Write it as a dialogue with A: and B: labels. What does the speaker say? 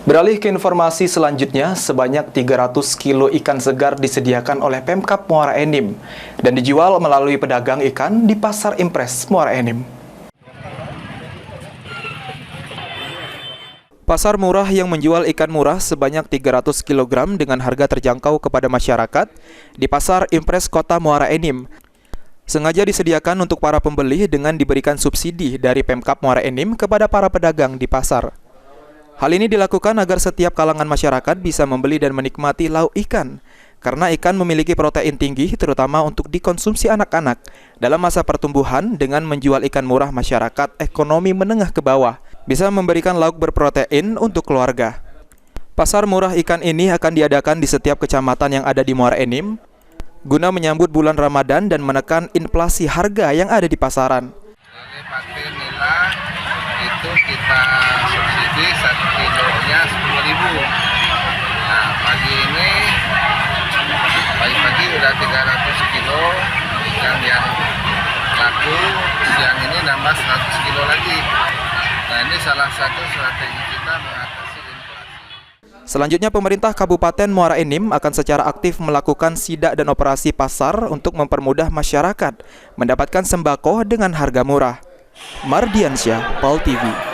A: Beralih ke informasi selanjutnya, sebanyak 300 kilo ikan segar disediakan oleh Pemkab Muara Enim dan dijual melalui pedagang ikan di Pasar Impres Muara Enim. Pasar murah yang menjual ikan murah sebanyak 300 kg dengan harga terjangkau kepada masyarakat di Pasar Impres Kota Muara Enim sengaja disediakan untuk para pembeli dengan diberikan subsidi dari Pemkab Muara Enim kepada para pedagang di pasar. Hal ini dilakukan agar setiap kalangan masyarakat bisa membeli dan menikmati lauk ikan, karena ikan memiliki protein tinggi terutama untuk dikonsumsi anak-anak dalam masa pertumbuhan. Dengan menjual ikan murah, masyarakat ekonomi menengah ke bawah bisa memberikan lauk berprotein untuk keluarga. Pasar murah ikan ini akan diadakan di setiap kecamatan yang ada di Muara Enim guna menyambut bulan Ramadan dan menekan inflasi harga yang ada di pasaran.
B: Dari pakai nila itu kita subsidi 1 kilonya 10.000. Nah, pagi udah 300 kilo ikan yang laku, siang ini nambah 100 kilo lagi. Nah, ini salah satu strategi kita mengatasi inflasi.
A: Selanjutnya, pemerintah Kabupaten Muara Enim akan secara aktif melakukan sidak dan operasi pasar untuk mempermudah masyarakat mendapatkan sembako dengan harga murah. Mardiansyah, PAL TV.